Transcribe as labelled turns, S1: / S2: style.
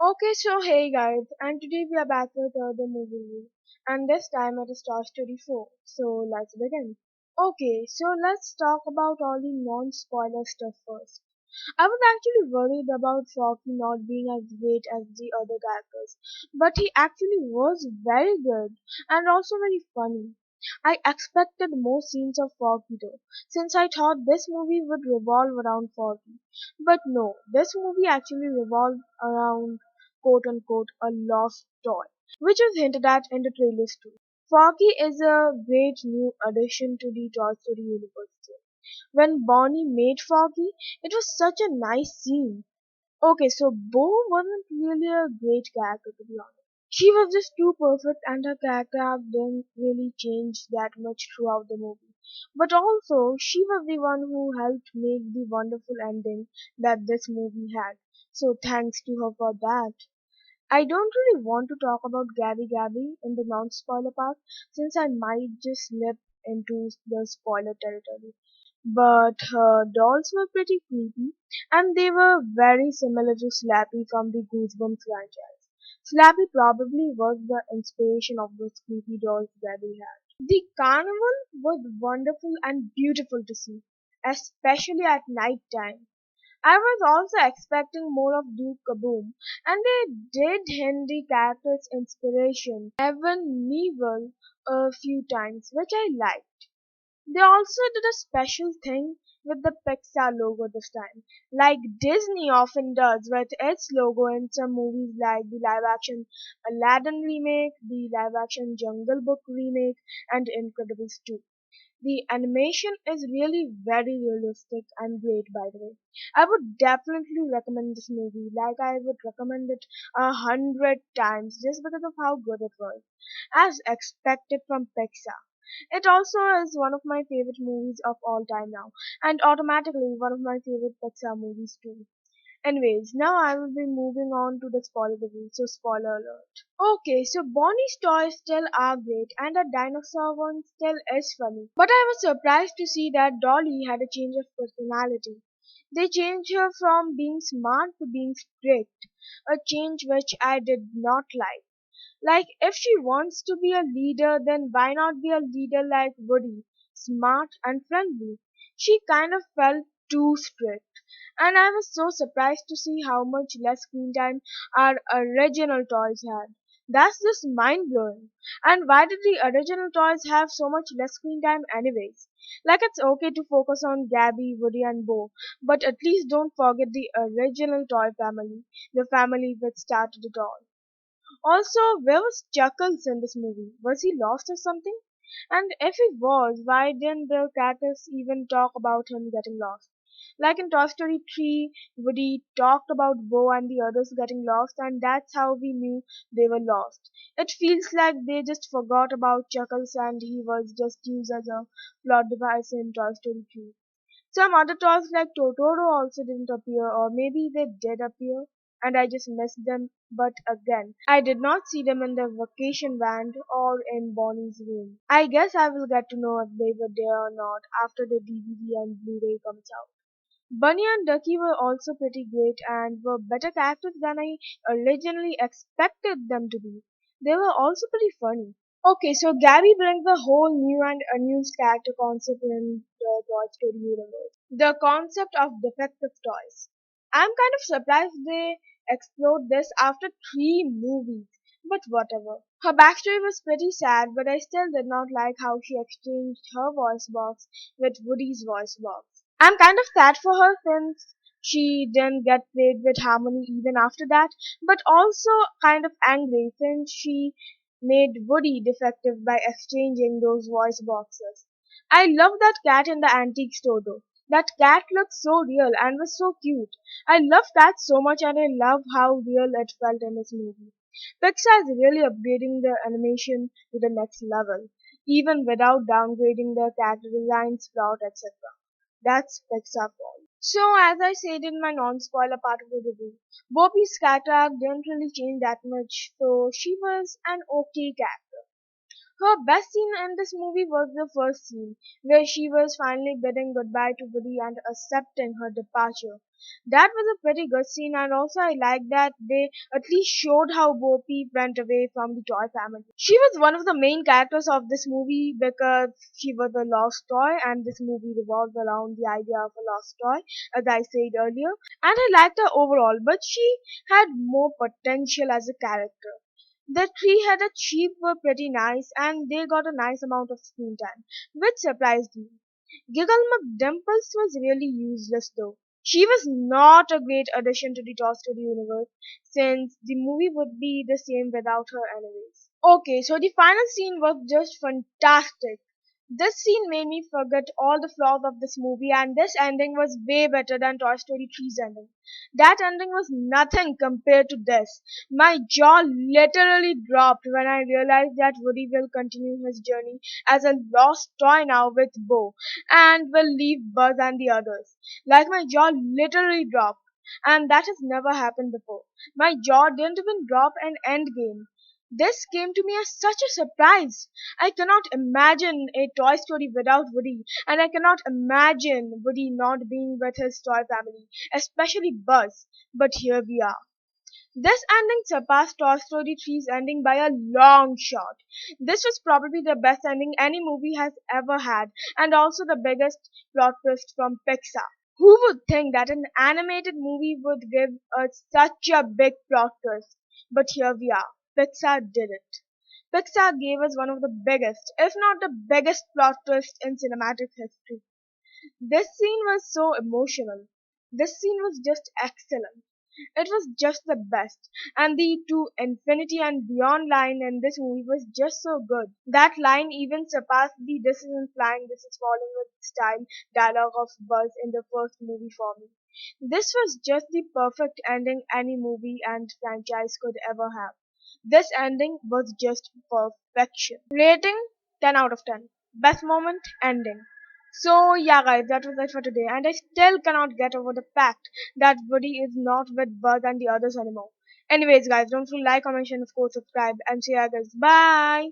S1: Okay, so hey guys, and today we are back with the movie review, and this time it is Toy Story 4. So let's begin. Okay, so let's talk about all the non-spoiler stuff first. I was actually worried about Forky not being as great as the other characters, but he actually was very good and also very funny. I expected more scenes of Forky though, since I thought this movie would revolve around Forky. But no, this movie actually revolved around quote unquote a lost toy, which was hinted at in the trailers too. Forky is a great new addition to the Toy Story universe too. When Bonnie made Forky, it was such a nice scene. Okay, so Bo wasn't really a great character to be honest. She was just too perfect and her character arc didn't really change that much throughout the movie. But also, she was the one who helped make the wonderful ending that this movie had. So thanks to her for that. I don't really want to talk about Gabby Gabby in the non-spoiler part since I might just slip into the spoiler territory. But her dolls were pretty creepy and they were very similar to Slappy from the Goosebumps franchise. Slappy probably was the inspiration of those creepy dolls Gabby had. The carnival was wonderful and beautiful to see, especially at night time. I was also expecting more of Duke Kaboom, and they did hint the character's inspiration, Evan Neville, a few times, which I liked. They also did a special thing with the Pixar logo this time, like Disney often does with its logo in some movies like the live action Aladdin remake, the live action Jungle Book remake, and Incredibles 2. The animation is really very realistic and great, by the way. I would definitely recommend this movie, like I would recommend it 100 times just because of how good it was, as expected from Pixar. It also is one of my favorite movies of all time now, and automatically one of my favorite Pixar movies too. Anyways, now I will be moving on to the spoiler review, so spoiler alert. Okay, so Bonnie's toys still are great, and the dinosaur one still is funny. But I was surprised to see that Dolly had a change of personality. They changed her from being smart to being strict, a change which I did not like. Like, if she wants to be a leader, then why not be a leader like Woody, smart and friendly? She kind of felt too strict. And I was so surprised to see how much less screen time our original toys had. That's just mind blowing. And why did the original toys have so much less screen time anyways? Like it's okay to focus on Gabby, Woody and Bo, but at least don't forget the original toy family, the family which started it all. Also, where was Chuckles in this movie? Was he lost or something? And if he was, why didn't the characters even talk about him getting lost? Like in Toy Story 3, Woody talked about Bo and the others getting lost, and that's how we knew they were lost. It feels like they just forgot about Chuckles and he was just used as a plot device in Toy Story 3. Some other toys like Totoro also didn't appear, or maybe they did appear and I just missed them. But again, I did not see them in the vacation van or in Bonnie's room. I guess I will get to know if they were there or not after the DVD and Blu-ray comes out. Bunny and Ducky were also pretty great and were better characters than I originally expected them to be. They were also pretty funny. Okay, so Gabby brings a whole new and unused character concept in the Toy Story universe. The concept of defective toys. I'm kind of surprised they explored this after 3 movies, but whatever. Her backstory was pretty sad, but I still did not like how she exchanged her voice box with Woody's voice box. I'm kind of sad for her since she didn't get played with harmony even after that, but also kind of angry since she made Woody defective by exchanging those voice boxes. I love that cat in the antique store though. That cat looked so real and was so cute. I love cats so much and I love how real it felt in this movie. Pixar is really upgrading the animation to the next level, even without downgrading the character designs, plot, etc. That's Pixar for you. So, as I said in my non-spoiler part of the review, Bopi's character arc didn't really change that much, so she was an okay character. Her best scene in this movie was the first scene, where she was finally bidding goodbye to Woody and accepting her departure. That was a pretty good scene, and also I like that they at least showed how Bo Peep went away from the toy family. She was one of the main characters of this movie because she was a lost toy, and this movie revolved around the idea of a lost toy, as I said earlier. And I liked her overall, but she had more potential as a character. The three-headed sheep were pretty nice, and they got a nice amount of screen time, which surprised me. Giggle McDimples was really useless though. She was not a great addition to the Toy Story universe, since the movie would be the same without her anyways. Okay, so the final scene was just fantastic. This scene made me forget all the flaws of this movie, and this ending was way better than Toy Story 3's ending. That ending was nothing compared to this. My jaw literally dropped when I realized that Woody will continue his journey as a lost toy now with Bo and will leave Buzz and the others. Like my jaw literally dropped. And that has never happened before. My jaw didn't even drop in Endgame. This came to me as such a surprise. I cannot imagine a Toy Story without Woody, and I cannot imagine Woody not being with his toy family, especially Buzz. But here we are. This ending surpassed Toy Story 3's ending by a long shot. This was probably the best ending any movie has ever had, and also the biggest plot twist from Pixar. Who would think that an animated movie would give us such a big plot twist? But here we are. Pixar did it. Pixar gave us one of the biggest, if not the biggest plot twist in cinematic history. This scene was so emotional. This scene was just excellent. It was just the best. And the to infinity and beyond line in this movie was just so good. That line even surpassed the this isn't flying, this is falling with style dialogue of Buzz in the first movie for me. This was just the perfect ending any movie and franchise could ever have. This ending was just perfection. Rating 10 out of 10. Best moment ending. So yeah guys, that was it for today, and I still cannot get over the fact that Woody is not with Buzz and the others anymore. Anyways guys, don't forget to like, comment, and of course subscribe, and see you guys. Bye!